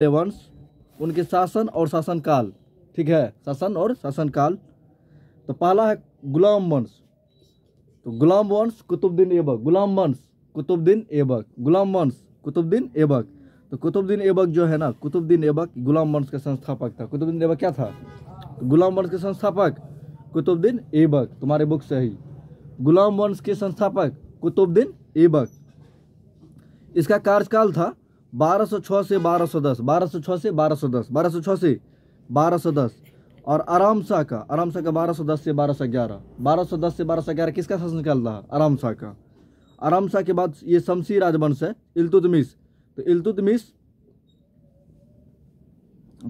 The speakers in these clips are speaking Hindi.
वंश, उनके शासन और शासनकाल। ठीक है, शासन और शासनकाल। तो पहला है गुलाम वंश। तो गुलाम वंश कुतुबुद्दीन ऐबक, गुलाम वंश कुतुबुद्दीन ऐबक, गुलाम वंश कुतुबुद्दीन ऐबक। तो कुतुबुद्दीन ऐबक जो है ना, कुतुबुद्दीन ऐबक गुलाम वंश का संस्थापक था। कुतुबुद्दीन ऐबक क्या था? तो गुलाम वंश के संस्थापक कुतुबुद्दीन ऐबक, तुम्हारे बुक से ही। गुलाम वंश के संस्थापक कुतुबुद्दीन ऐबक। इसका कार्यकाल था 1206 से 1210, 1206 से 1210, 1206 से 1210। और आराम शाह का 1210 से 1211, 1210 से 1211 किसका शासनकाल रहा? आराम शाह का। आराम शाह के बाद ये शमसी राजवंश है, इल्तुतमिश। तो इल्तुतमिश,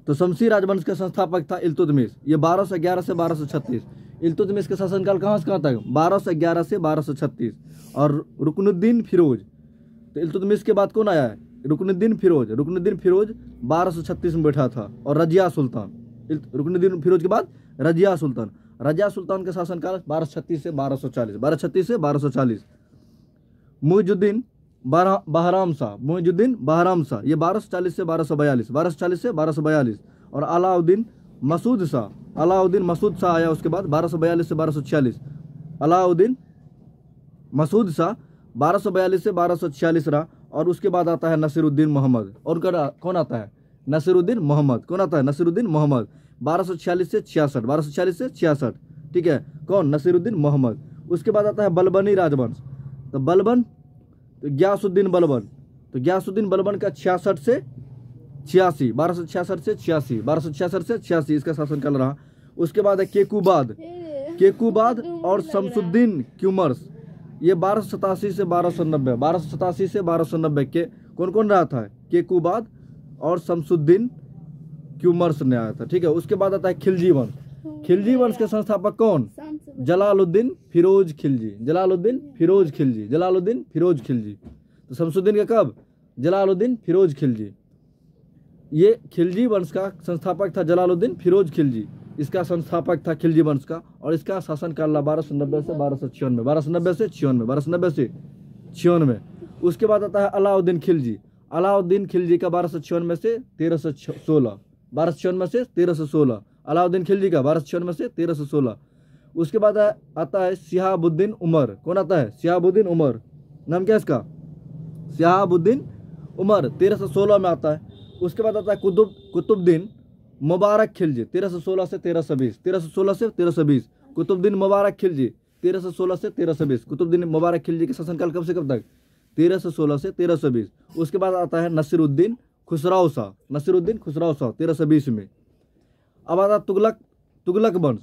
तो शमसी राजवंश का संस्थापक था इल्तुतमिश। ये 1211 से 1236। इल्तुतमिश का शासनकाल कहाँ से कहाँ तक? 1211 से 1236। और रुकनुद्दीन फिरोज, तो इल्तुतमिश के बाद कौन आया है? रुकनुद्दीन फिरोज। रुकनुद्दीन फिरोज 1236 में बैठा था। और रजिया सुल्तान, रुकनुद्दीन फिरोज के बाद रजिया सुल्तान। रजिया सुल्तान का शासनकाल 1236 से 1240, 1236 से 1240। मुइजुद्दीन बहराम शाह, मुइजुद्दीन बहराम शाह, ये 1240 से 1242, 1240 से 1242। और अलाउद्दीन मसूद शाह, अलाउद्दीन मसूद शाह आया उसके बाद 1242 से 1246। अलाउद्दीन मसूद शाह 1242 से 1246 रहा। और उसके बाद आता है नसीरुद्दीन मोहम्मद। और कौन आता है? नसीरुद्दीन मोहम्मद। कौन आता है? नसीरुद्दीन मोहम्मद। 1246 से 66, 1246 से 66। ठीक है, कौन? नसीरुद्दीन मोहम्मद। उसके बाद आता है बलबनी राजवंश। तो बलबन, तो गयासुद्दीन बलबन। तो गयासुद्दीन बलबन का 66 से 86, 1266 से 86, 1266 से 86 इसका शासनकाल रहा। उसके बाद है केकुबाद, केकुबाद और शमसुद्दीन क्यूमर्स। ये 1287 से 1290, 1287 से 1290 के कौन कौन रहा था? केकुबाद और शमसुद्दीन क्यूमर्स ने आया था। ठीक है, उसके बाद आता है खिलजी वंश। खिलजी वंश के संस्थापक कौन? जलालुद्दीन फिरोज खिलजी, जलालुद्दीन फिरोज खिलजी, जलालुद्दीन फिरोज खिलजी। तो शमसुद्दीन का कब? जलालुद्दीन फिरोज खिलजी। ये खिलजी वंश का संस्थापक था जलालुद्दीन फिरोज खिलजी। इसका संस्थापक था खिलजी वंश का। और इसका शासनकाल 1290 से 1296, 1290 से 96, 1290 से 96। उसके बाद आता है अलाउद्दीन खिलजी। अलाउद्दीन खिलजी का 1296 से 1316, 1296 से 1316। अलाउद्दीन खिलजी का 1296 से 1316। उसके बाद आता है शिहाबुद्दीन उमर। कौन आता है? शिहाबुद्दीन उमर। नाम क्या है इसका? शिहाबुद्दीन उमर, 1316 में आता है। उसके बाद आता है कुतुबुद्दीन मुबारक खिलजी, 1316 से 1320, 1316 से 1320। कुतुबुद्दीन मुबारक खिलजी 1316 से 1320। कुतुबुद्दीन मुबारक खिलजी का शासनकाल कब से कब तक? 1316 से 1320। उसके बाद आता है नसीरुद्दीन खुसराव शाह, नसीरुद्दीन खुसराव शाह 1320 में। अब आता तुगलक वंश।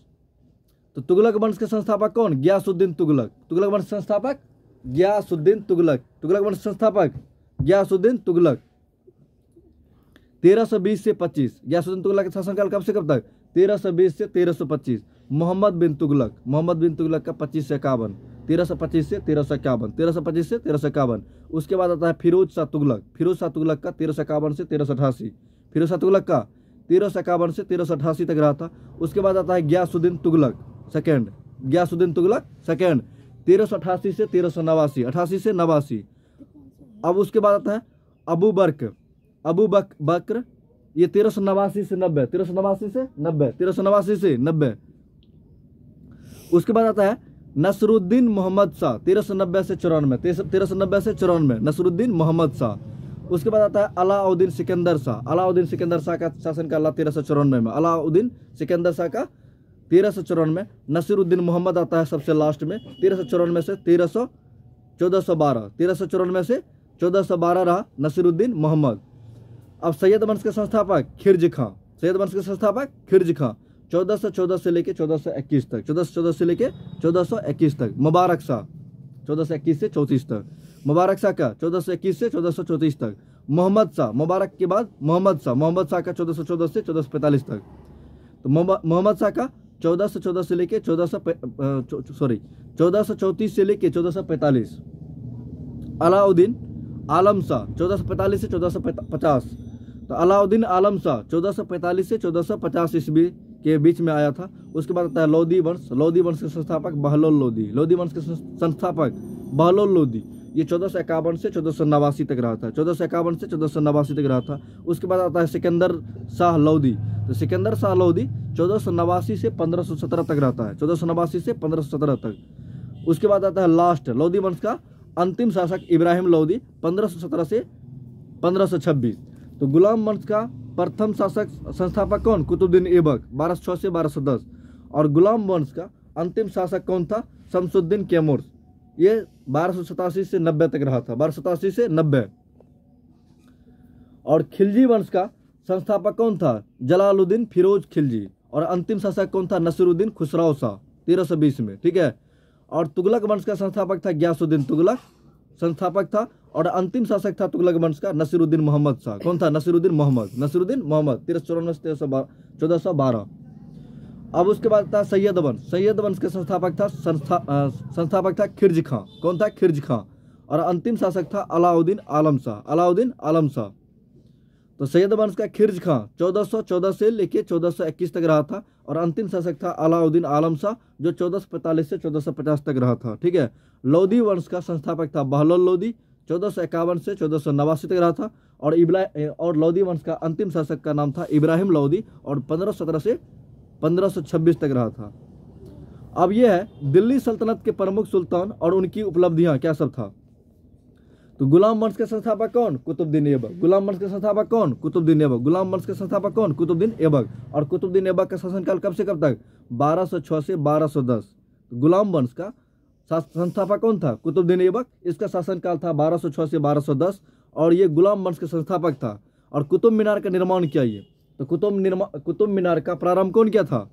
तो तुगलक वंश के संस्थापक कौन? गयासुद्दीन तुगलक। तुगलक वंश संस्थापक गयासुद्दीन तुगलक। तुगलक वंश संस्थापक गयासुद्दीन तुगलक 1320 से 25। गयासुद्दीन तुगलक का शासनकाल कब से कब तक? 1320 से 1325। मोहम्मद बिन तुगलक, मोहम्मद बिन तुगलक का 25 से 51, 1325 से 1351, 1325 से 1351। उसके बाद आता है फिरोज शाह तुगलक। फिरोज शाह तुगलक का 1351 से 1388। फिरोज शाह तुगलक का 1351 से 1388 तक रहा था। उसके बाद आता है गयासुद्दीन तुगलक सेकेंड, गयासुद्दीन तुगलक सेकेंड 1388 से 1389, 88 से 89। अब उसके बाद आता है अबू बकर, ये 1389 से 90, 1389 से 90, 1389 से 90। उसके बाद आता है नसरुद्दीन मोहम्मद शाह 1390 से 94, 1390 से 94 नसरुद्दीन मोहम्मद शाह। उसके बाद आता है अलाउद्दीन सिकंदर शाह। अलाउद्दीन सिकंदर शाह का शासनकाल 1394 में, अलाउद्दीन सिकंदर शाह का 1394। नसीरुद्दीन मोहम्मद आता है सबसे लास्ट में 1394 से 1412, 1394 से 1412 रहा नसीरुद्दीन मोहम्मद। अब सैयद वंश के संस्थापक खिरज खां, सैयद वंश के संस्थापक खिरज खां 1414 से लेके 1421 तक, 1414 से लेके 1421 तक। मुबारक शाह 1421 से 34 तक। मुबारक शाह का 1421 से 1434 तक। मोहम्मद शाह, मुबारक के बाद मोहम्मद शाह, मोहम्मद शाह का 1414 से 1445 तक। तो मोहम्मद शाह का 1414 से लेके 1434 से लेके 1445। अलाउद्दीन आलम शाह 1445 से 1450। तो अलाउद्दीन आलम शाह 1445 से 1450 ईस्वी के बीच में आया था। उसके बाद आता है लोदी वंश। लोदी वंश के संस्थापक बहलोल लोदी। लोदी वंश के संस्थापक बहलोल लोदी ये 1451 से 1489 तक रहा था, 1451 से 1489 तक रहा था। उसके बाद आता है सिकंदर शाह लोदी। तो सिकंदर शाह लोदी 1489 से 1517 तक रहता है, 1489 से 1517 तक। उसके बाद आता है लास्ट लोदी वंश का अंतिम शासक इब्राहिम लोदी 1517 से 1526। तो गुलाम वंश का प्रथम शासक संस्थापक कौन? कुतुबुद्दीन ऐबक 1206 से 1210। और गुलाम वंश का अंतिम शासक कौन था? शमसुद्दीन कैमूर। ये 1287 से 90 तक रहा था, 1287 से 90। और खिलजी वंश का संस्थापक कौन था? जलालुद्दीन फिरोज खिलजी। और अंतिम शासक कौन था? नसीरुद्दीन खुसराव शाह 1320 में, ठीक है। और तुगलक वंश का संस्थापक था गयासुद्दीन तुगलक, संस्थापक था। और अंतिम शासक था तुगलक वंश का नसीरुद्दीन मोहम्मद शाह। कौन था? नसीरुद्दीन मोहम्मद, नसीरुद्दीन मोहम्मद 1394 से 1412। अब उसके बाद था सैयद वंश। सैयद वंश के संस्थापक था खिरज खां। कौन था? खिरज खां। और अंतिम शासक था अलाउद्दीन आलम शाह, अलाउद्दीन आलम शाह। तो सैयद वंश का खिरज खां 1414 से लेके 1421 तक रहा था। और अंतिम शासक था अलाउद्दीन आलम शाह, जो 1445 से 1450 तक रहा था, ठीक है। लोदी वंश का संस्थापक था बहलोल लोदी, 1451 से 1489 तक रहा था। और लोदी वंश का अंतिम शासक का नाम था इब्राहिम लोदी, और 1517 से 1526 तक रहा था। अब यह है दिल्ली सल्तनत के प्रमुख सुल्तान और उनकी उपलब्धियां क्या सब था। तो गुलाम वंश के संस्थापक कौन? कुतुबुद्दीन ऐबक। गुलाम वंश के संस्थापक कौन? कुतुबुद्दीन ऐबक। गुलाम वंश के संस्थापक कौन? कुतुबुद्दीन ऐबक। और कुतुबुद्दीन ऐबक का शासनकाल कब से कब तक? 1206 से 1210। गुलाम वंश का संस्थापक कौन था? कुतुबुद्दीन ऐबक। इसका शासनकाल था 1206 से 1210, और ये गुलाम वंश के संस्थापक था। और कुतुब मीनार का निर्माण किया ये। तो कुतुब मीनार का प्रारंभ कौन किया था?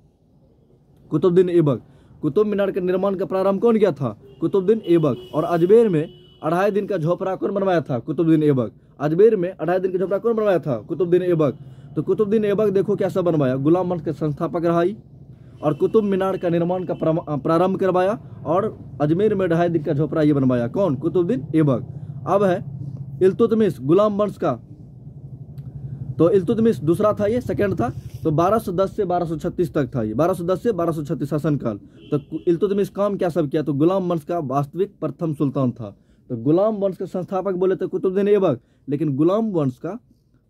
कुतुबुद्दीन ऐबक। कुतुब मीनार के निर्माण का प्रारंभ कौन किया था? कुतुबुद्दीन ऐबक। और अजमेर में 2.5 दिन का झोपड़ा कौन बनवाया था? कुतुबुद्दीन ऐबक। अजमेर में 2.5 दिन का झोपड़ा कौन बनवाया था? कुतुबुद्दीन ऐबक। तो कुतुबुद्दीन ऐबक देखो कैसा बनवाया, गुलाम वंश के संस्थापक रहा ही, और कुतुब मीनार का निर्माण का प्रारंभ करवाया, और अजमेर में 2.5 दिन का झोपड़ा ये बनवाया। कौन? कुतुबुद्दीन ऐबक। अब है इल्तुतमिश, गुलाम वंश का। तो इल्तुतमिश दूसरा था, ये सेकंड था। तो 1210 से 1236 तक था ये, 1210 से 1236 शासनकाल। तो इल्तुतमिश काम क्या सब किया? तो गुलाम वंश का वास्तविक प्रथम सुल्तान था। तो गुलाम वंश के संस्थापक बोले तो कुतुबुद्दीन ऐबक, लेकिन गुलाम वंश का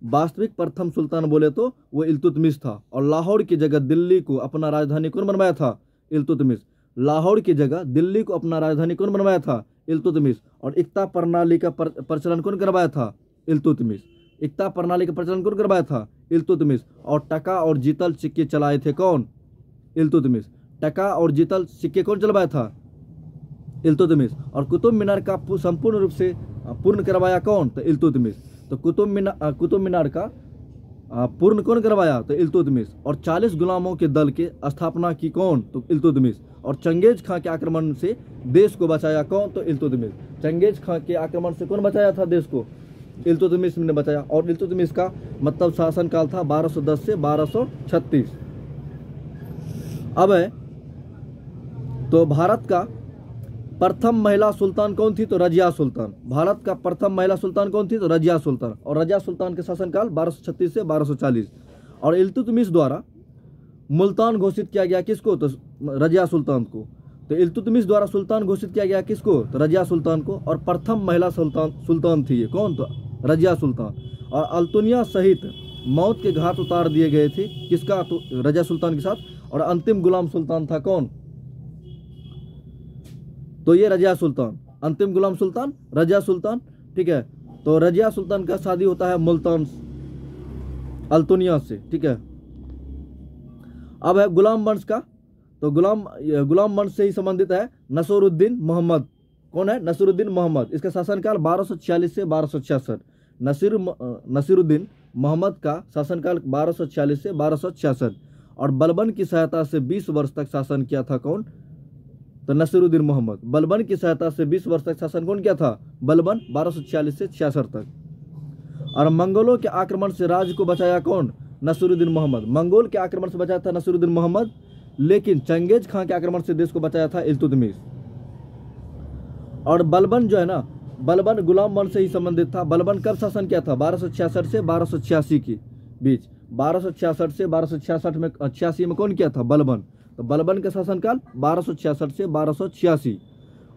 वास्तविक प्रथम सुल्तान बोले तो वो इल्तुतमिश था। और लाहौर की जगह दिल्ली को अपना राजधानी कौन बनवाया था? इल्तुतमिश। लाहौर की जगह दिल्ली को अपना राजधानी कौन बनवाया था? इल्तुतमिश। और इक्ता प्रणाली का प्रचलन कौन करवाया था? इल्तुतमिश। इक्ता प्रणाली का प्रचलन कौन करवाया था? इल्तुतमिश। और टका और जीतल सिक्के चलाए थे कौन? इल्तुतमिश। टका और जीतल सिक्के कौन चलवाया था? इल्तुतमिश। और कुतुब मीनार का संपूर्ण रूप से पूर्ण करवाया कौन? तो इल्तुतमिश। तो कुतुब मीनार का पूर्ण कौन करवाया? तो इल्तुतमिश। और 40 गुलामों के दल की स्थापना की कौन? तो इल्तुतमिश। और चंगेज खां के आक्रमण से देश को बचाया कौन? तो इल्तुतमिश। चंगेज खां के आक्रमण से कौन बचाया था देश को? इल्तुतमिश ने बचाया। और इल्तुतमिश का मतलब शासनकाल था 1210 से 1236। अब है तो भारत का प्रथम महिला सुल्तान कौन थी? तो रजिया सुल्तान। भारत का प्रथम महिला सुल्तान कौन थी? तो रजिया सुल्तान। और रजिया सुल्तान के शासनकाल 1236 से 1240। और इल्तुतमिश द्वारा मुल्तान घोषित किया गया किसको? तो रजिया सुल्तान को। तो इल्तुतमिश द्वारा सुल्तान घोषित किया गया किसको? तो रजिया सुल्तान को। और प्रथम महिला सुल्तान थी ये कौन? तो रजिया सुल्तान। और अल्तुनिया सहित मौत के घाट उतार दिए गए थे किसका? तो रजिया सुल्तान के साथ। और अंतिम गुलाम सुल्तान था कौन? तो ये रजिया सुल्तान। अंतिम गुलाम सुल्तान रजिया सुल्तान, ठीक है। तो रजिया सुल्तान का शादी होता है मुल्तान अल्तुनिया से, ठीक है। अब है गुलाम वंश का। तो गुलाम वंश से ही संबंधित है नसीरुद्दीन मोहम्मद। कौन है? नसीरुद्दीन मोहम्मद। इसका शासनकाल 1246 से 1266। नसीरुद्दीन मोहम्मद का शासनकाल 1246 से 1266। और बलबन की सहायता से 20 वर्ष तक शासन किया था कौन? तो नसीरुद्दीन मोहम्मद। बलबन की सहायता से 20 वर्ष तक शासन कौन किया था? बलबन 1246 से 66 तक। और मंगोलों के आक्रमण से राज्य को बचाया कौन? नसीरुद्दीन मोहम्मद। मंगोल के आक्रमण से बचाया था नसीरुद्दीन मोहम्मद, लेकिन चंगेज खां के आक्रमण से देश को बचाया था इल्तुतमिश। और बलबन जो है ना, बलबन गुलाम वंश से ही संबंधित था। बलबन कब शासन किया था? 1266 से 1286 के बीच। 1266 से 1266 में 86 में कौन किया था? बलबन। तो बलबन का शासनकाल 1266 से 1286।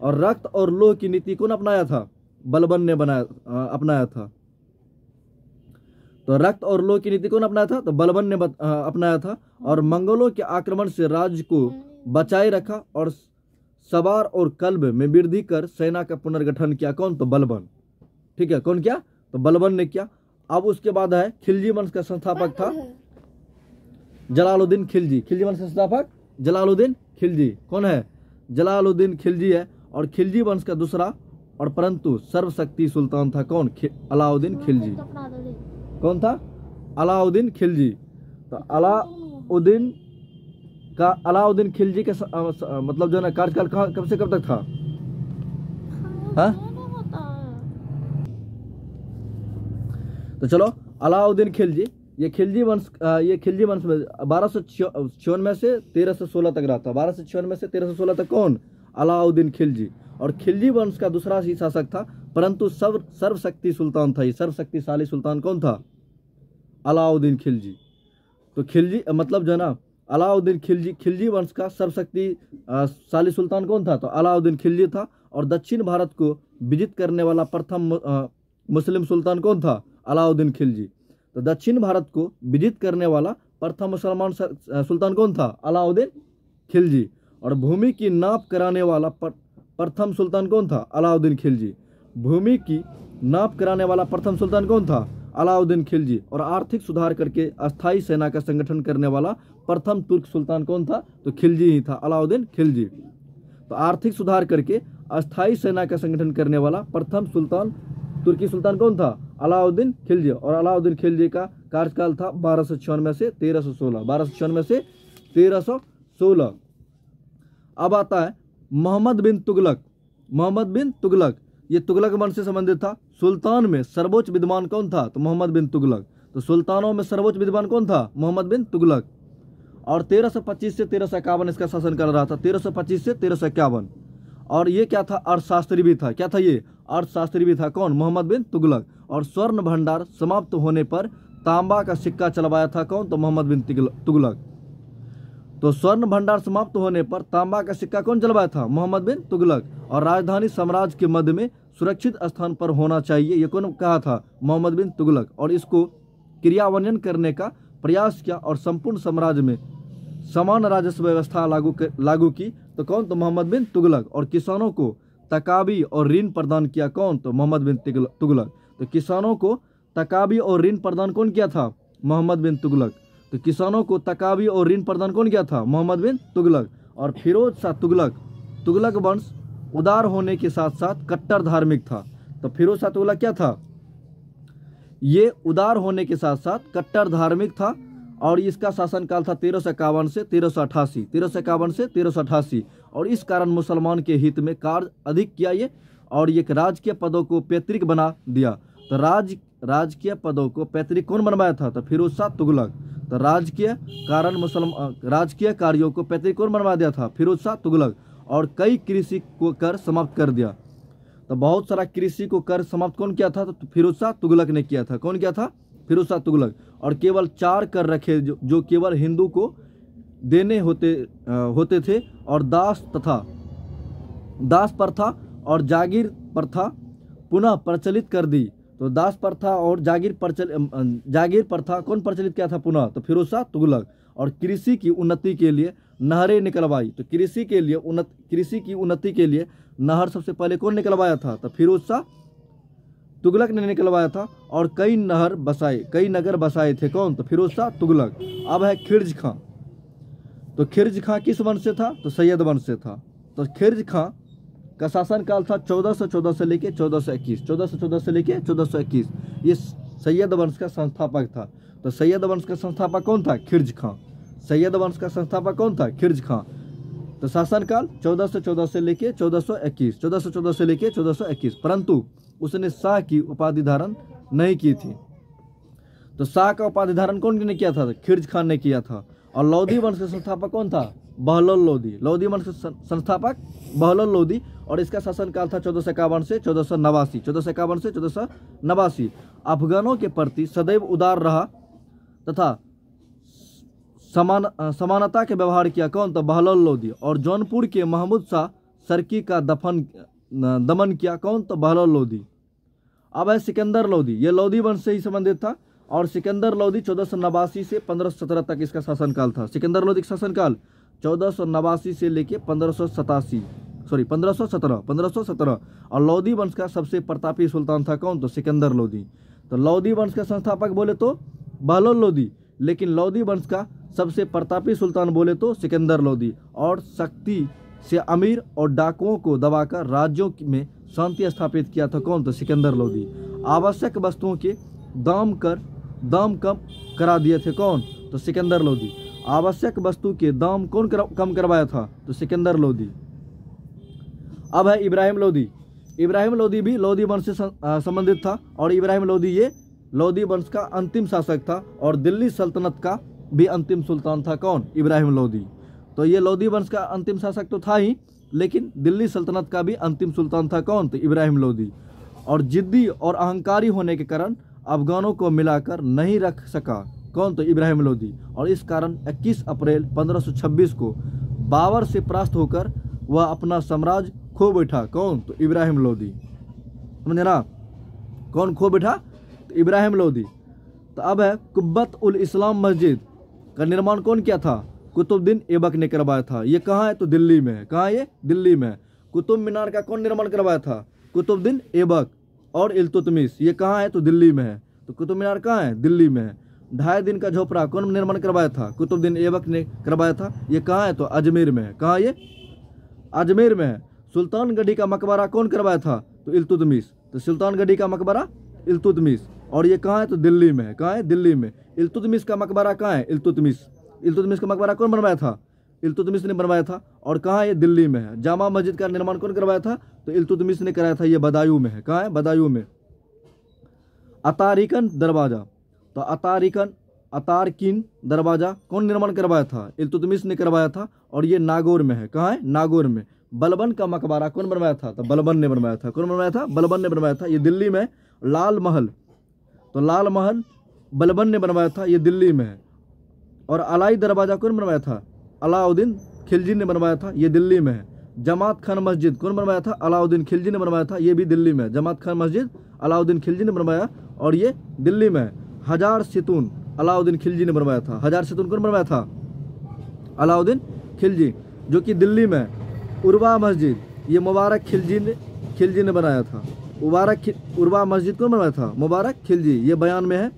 और रक्त और लोह की नीति कौन अपनाया था? बलबन ने अपनाया था। तो रक्त और लोह की नीति कौन अपनाया था? तो बलबन ने अपनाया था। और मंगोलों के आक्रमण से राज्य को बचाए रखा और सवार और कल्ब में वृद्धि कर सेना का पुनर्गठन किया। कौन? तो बलबन। ठीक है, कौन किया? तो बलबन ने किया। अब उसके बाद है खिलजी वंश का संस्थापक था जलालुद्दीन खिलजी। खिलजी वंश का संस्थापक जलालुद्दीन खिलजी। कौन है? जलालुद्दीन खिलजी है। और खिलजी वंश का दूसरा और परंतु सर्वशक्ति सुल्तान था। कौन? अलाउद्दीन खिलजी। कौन था? अलाउद्दीन खिलजी। तो अलाउद्दीन खिलजी के मतलब जो है ना कार्यकाल कब से कब तक था? हाँ? तो चलो, अलाउद्दीन खिलजी, ये खिलजी वंश में 1296 से 1316 तक रहा था। 1296 से 1316 तक कौन? अलाउद्दीन खिलजी। और खिलजी वंश का दूसरा ही शासक था, परंतु सर्वशक्ति सुल्तान था। ये सर्वशक्तिशाली सुल्तान कौन था? अलाउद्दीन खिलजी। तो खिलजी मतलब जो है ना अलाउद्दीन खिलजी वंश का सर्वशक्तिशाली सुल्तान कौन था? तो अलाउद्दीन खिलजी था। और दक्षिण भारत को विजित करने वाला प्रथम मुस्लिम सुल्तान कौन था? अलाउद्दीन खिलजी। तो दक्षिण भारत को विजित करने वाला प्रथम मुसलमान सुल्तान कौन था? अलाउद्दीन खिलजी। और भूमि की नाप कराने वाला प्रथम सुल्तान कौन था? अलाउद्दीन खिलजी। भूमि की नाप कराने वाला प्रथम सुल्तान कौन था? अलाउद्दीन खिलजी। और आर्थिक सुधार करके अस्थायी सेना का संगठन करने वाला प्रथम तुर्क सुल्तान कौन था? तो खिलजी ही था, अलाउद्दीन खिलजी। तो आर्थिक सुधार करके अस्थायी सेना का संगठन करने वाला प्रथम तुर्की सुल्तान कौन था? अलाउद्दीन खिलजी। और अलाउद्दीन खिलजी का कार्यकाल था 1296 से 1316। 1296 से 1316। अब आता है मोहम्मद बिन तुगलक। मोहम्मद बिन तुगलक, ये तुगलक वंश से संबंधित था। सुल्तान में सर्वोच्च विद्वान कौन था? तो मोहम्मद बिन तुगलक। तो सुल्तानों में सर्वोच्च विद्वान कौन था? मोहम्मद बिन तुगलक। और 1325 से 1351 इसका शासन कर रहा था। 1325 से 1351। और ये क्या था? अर्थशास्त्री भी था। क्या था ये? अर्थशास्त्री भी था। कौन? मोहम्मद बिन तुगलक। और स्वर्ण भंडार समाप्त होने पर तांबा का सिक्का चलवाया था। कौन? तो मोहम्मद बिन तुगलक। तो स्वर्ण भंडार समाप्त होने पर तांबा का सिक्का कौन चलवाया था? मोहम्मद बिन तुगलक। और राजधानी साम्राज्य के मध्य में सुरक्षित स्थान पर होना चाहिए, ये कौन कहा था? मोहम्मद बिन तुगलक। और इसको क्रियान्वयन करने का प्रयास किया और संपूर्ण साम्राज्य में समान राजस्व व्यवस्था लागू की। तो कौन? तो मोहम्मद बिन तुगलक। और किसानों को तकाबी और ऋण प्रदान किया। कौन? तो मोहम्मद बिन तुगलक। तो किसानों को तकाबी और ऋण प्रदान कौन किया था? मोहम्मद बिन तुगलक। तो किसानों को तकाबी और ऋण प्रदान कौन किया था? मोहम्मद बिन तुगलक। और फिरोज शाह तुगलक वंश उदार होने के साथ साथ कट्टर धार्मिक था। तो फिरोज शाह तुगलक क्या था? ये उदार होने के साथ साथ कट्टर धार्मिक था। और इसका शासनकाल था 1351 से 1388। 1351 से 1388। और इस कारण मुसलमान के हित में कार्य अधिक किया ये। और ये राजकीय पदों को पैतृक बना दिया। तो राजकीय पदों को पैतृक कौन बनवाया था? तो फिरोज शाह तुगलक। तो राजकीय कार्यों को पैतृक कौन बनवा दिया था? फिरोज शाह तुगलक। और कई कृषि को कर समाप्त कर दिया। तो बहुत सारा कृषि को कर समाप्त कौन किया था? तो फिरोज शाह तुगलक ने किया था। कौन किया था? फिरोज शाह तुगलक। और केवल 4 कर रखे जो केवल हिंदू को देने होते थे। और दास प्रथा और जागीर प्रथा पुनः प्रचलित कर दी। तो दास प्रथा और जागीर प्रथा कौन प्रचलित किया था पुनः? तो फिरोज शाह तुगलक। और कृषि की उन्नति के लिए नहरें निकलवाई। तो कृषि की उन्नति के लिए नहर सबसे पहले कौन निकलवाया था? तो फिरोज शाह तुगलक ने निकलवाया था। और कई नगर बसाए थे। कौन? तो फिरोज शाह तुगलक। अब है खिर्ज खां। तो खिर्ज खां किस वंश से था? तो सैयद वंश से था। तो खिर्ज खां का शासनकाल था 1414 से लेके 1421। 1414 से लेके 1421। ये सैयद वंश का संस्थापक था। तो सैयद वंश का संस्थापक कौन था? खिर्ज खां। सैयद वंश का संस्थापक कौन था? खिर्ज खां। तो शासनकाल 1414 से लेके 1421। 1414 से लेके 1421। परंतु उसने शाह की उपाधि धारण नहीं की थी। तो शाह का उपाधि धारण कौन ने किया था? खिर्ज खान ने किया था। और लोधी वंश का संस्थापक कौन था? बहलोल लोधी। लोधी वंश का संस्थापक बहलोल लोधी। और इसका शासनकाल था 1451 से 1489। 1451 से 1489। अफगानों के प्रति सदैव उदार रहा तथा समानता के व्यवहार किया। कौन? तो बहलोल लोधी। और जौनपुर के महमूद शाह सर्की का दफन दमन किया। कौन? तो बहलोल लोदी। अब है सिकंदर लोदी, ये लोदी वंश से ही संबंधित था और सिकंदर लोदी 1489 से 1517 तक इसका शासनकाल था। सिकंदर लोदी का शासनकाल 1489 से लेके 1517 और लोदी वंश का सबसे प्रतापी सुल्तान था। कौन? तो सिकंदर लोदी। तो लोदी वंश का संस्थापक बोले तो बहलोल लोदी, लेकिन लोदी वंश का सबसे प्रतापी सुल्तान बोले तो सिकंदर लोदी। और शक्ति से अमीर और डाकुओं को दबाकर राज्यों में शांति स्थापित किया था। कौन? तो सिकंदर लोदी। आवश्यक वस्तुओं के दाम कम करा दिए थे। कौन? तो सिकंदर लोदी। आवश्यक वस्तु के दाम कौन कम करवाया था? तो सिकंदर लोदी। अब है इब्राहिम लोदी। इब्राहिम लोदी भी लोदी वंश से संबंधित था और इब्राहिम लोदी ये लोदी वंश का अंतिम शासक था और दिल्ली सल्तनत का भी अंतिम सुल्तान था। कौन? इब्राहिम लोदी। तो ये लोदी वंश का अंतिम शासक तो था ही, लेकिन दिल्ली सल्तनत का भी अंतिम सुल्तान था। कौन? तो इब्राहिम लोदी। और जिद्दी और अहंकारी होने के कारण अफगानों को मिलाकर नहीं रख सका। कौन? तो इब्राहिम लोदी। और इस कारण 21 अप्रैल 1526 को बाबर से परास्त होकर वह अपना साम्राज्य खो बैठा। कौन? तो इब्राहिम लोदी। समझे ना? कौन खो बैठा? तो इब्राहिम लोदी। तो अब है कुब्बत उल इस्लाम मस्जिद का निर्माण कौन किया था? कुतुबुद्दीन ऐबक ने करवाया था। ये कहाँ है? तो दिल्ली में है। कहाँ? ये दिल्ली में। कुतुब मीनार का कौन निर्माण करवाया था? कुतुबुद्दीन ऐबक और इल्तुतमिश। ये कहाँ है? तो दिल्ली में है। तो कुतुब मीनार कहाँ है? दिल्ली में है। 2.5 दिन का झोपड़ा कौन निर्माण करवाया था? कुतुबुद्दीन ऐबक ने करवाया था। ये कहाँ है? तो अजमेर में है। कहाँ? ये अजमेर में है। सुल्तानगढ़ी का मकबरा कौन करवाया था? तो इल्तुतमिश। तो सुल्तानगढ़ी का मकबरा इल्तुतमिश। और ये कहाँ है? तो दिल्ली में है। कहाँ है? दिल्ली में। इल्तुतमिश का मकबरा कहाँ है? इल्तुतमिश का मकबरा कौन बनवाया था? इल्तुतमिश ने बनवाया था। और कहाँ? ये दिल्ली में है। जामा मस्जिद का निर्माण कौन करवाया था? तो इल्तुतमिश ने कराया था। ये बदायूं में है। कहाँ है? बदायूं में। अतारिकन दरवाजा, तो अतारकिन दरवाजा कौन निर्माण करवाया था? इल्तुतमिश ने करवाया था और ये नागौर में है। कहाँ है? नागौर में। बलबन का मकबरा कौन बनवाया था? तो बलबन ने बनवाया था। कौन बनवाया था? बलबन ने बनवाया था। ये दिल्ली में। लाल महल, तो लाल महल बलबन ने बनवाया था। ये दिल्ली में है। और अलाई दरवाजा कौन बनवाया था? अलाउद्दीन खिलजी ने बनवाया था। ये दिल्ली में है। जमात खान मस्जिद कौन बनवाया था? अलाउद्दीन खिलजी ने बनवाया था। ये भी दिल्ली में है। जमात खान मस्जिद अलाउद्दीन खिलजी ने बनवाया और ये दिल्ली में है। हजार सितून अलाउद्दीन खिलजी ने बनवाया था। हजार सितून कौन बनवाया था? अलाउद्दीन खिलजी, जो कि दिल्ली में है। उर्वा मस्जिद ये मुबारक खिलजी ने बनाया था। उर्वा मस्जिद कौन बनवाया था? मुबारक खिलजी, ये बयान में है।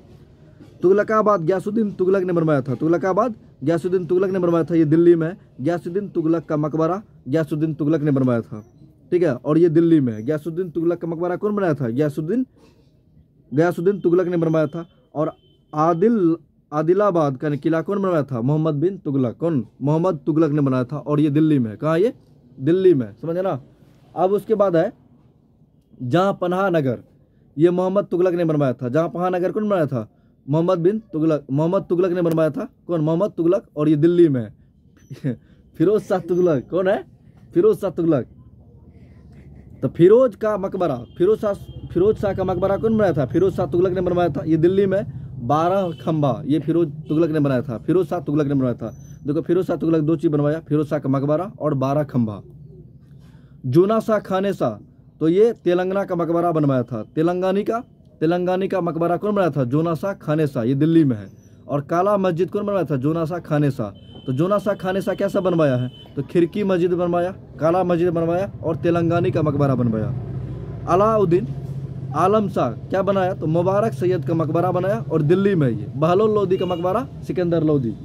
तुगलकाबाद गयासुद्दीन तुगलक ने बनवाया था। तुगलकाबाद गयासुद्दीन तुगलक ने बनवाया था। ये दिल्ली में है। गयासुद्दीन तुगलक का मकबरा गयासुद्दीन तुगलक ने बनवाया था। ठीक है, और ये दिल्ली में है। गयासुद्दीन तुगलक का मकबरा कौन बनाया था? गयासुद्दीन तुगलक ने बनवाया था। और आदिलाबाद का किला कौन बनवाया था? मोहम्मद बिन तुगलक। कौन? मोहम्मद तुगलक ने बनाया था और ये दिल्ली में है। कहाँ? ये दिल्ली में। समझे ना? अब उसके बाद है जहाँ पनाह नगर, ये मोहम्मद तुगलक ने बनवाया था। जहाँ पनाह नगर कौन बनाया था? मोहम्मद तुगलक ने बनवाया था। कौन? मोहम्मद तुगलक, और ये दिल्ली में है। फिरोज शाह तुगलक कौन है? फिरोज शाह तुगलक। तो फिरोज शाह का मकबरा कौन बनाया था? फिरोज शाह तुगलक ने बनवाया था। ये दिल्ली में। 12 खंबा ये फिरोज तुगलक ने बनाया था। फिरोज शाह तुगलक ने बनवाया था। देखो, फिरोज शाह तुगलक 2 चीज बनवाया, फिरोज शाह का मकबरा और 12 खंबा। जूना शाह खाने शाह, तो ये तेलंगाना का मकबरा बनवाया था। तेलंगानी का मकबरा कौन बनाया था? जोना शाह खाने शाह, ये दिल्ली में है। और काला मस्जिद कौन बनवाया था? जोना शाह खाने शाह। तो जोना शाह खाने शाह कैसा बनवाया है? तो खिड़की मस्जिद बनवाया, काला मस्जिद बनवाया और तेलंगानी का मकबरा बनवाया। अलाउद्दीन आलम शाह क्या बनाया? तो मुबारक सैयद का मकबरा बनाया और दिल्ली में ये। बहलोल लोदी का मकबरा सिकंदर लोदी।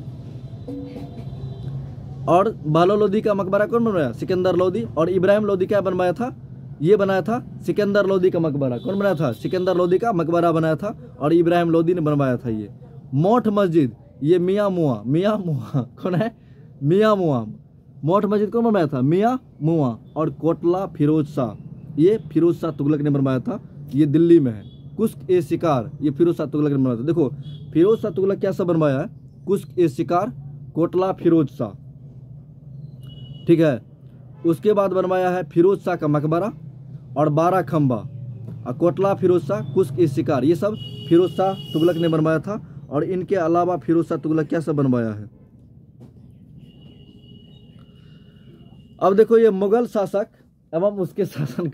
और बहलोल लोदी का मकबरा कौन बनवाया? सिकंदर लोदी। और इब्राहिम लोदी क्या बनवाया था? ये बनाया था सिकंदर लोदी का मकबरा। कौन बनाया था? सिकंदर लोदी का मकबरा बनाया था और इब्राहिम लोदी ने बनवाया था। ये मोठ मस्जिद, ये मियाँ मुआ कौन है? मियाँ मुआ। मोठ मस्जिद कौन बनवाया था? मियाँ मुआ। और कोटला फिरोज शाह, ये फिरोज शाह तुगलक ने बनवाया था। ये दिल्ली में है। कुश्क ए शिकार, ये फिरोज शाह तुगलक ने बनवाया था। देखो, फिरोज शाह तुगलक क्या सब बनवाया है? कुश्क ए शिकार, कोटला फिरोज शाह। ठीक है, उसके बाद बनवाया है फिरोज शाह का मकबरा और 12 खंबा। और कोटला फिरोज शाह, कुश्क ए शिकार, ये सब फिरोज शाह तुगलक ने बनवाया था। और इनके अलावा फिरोज शाह तुगलक क्या सब बनवाया है? अब देखो, ये मुगल शासक एवं उसके शासन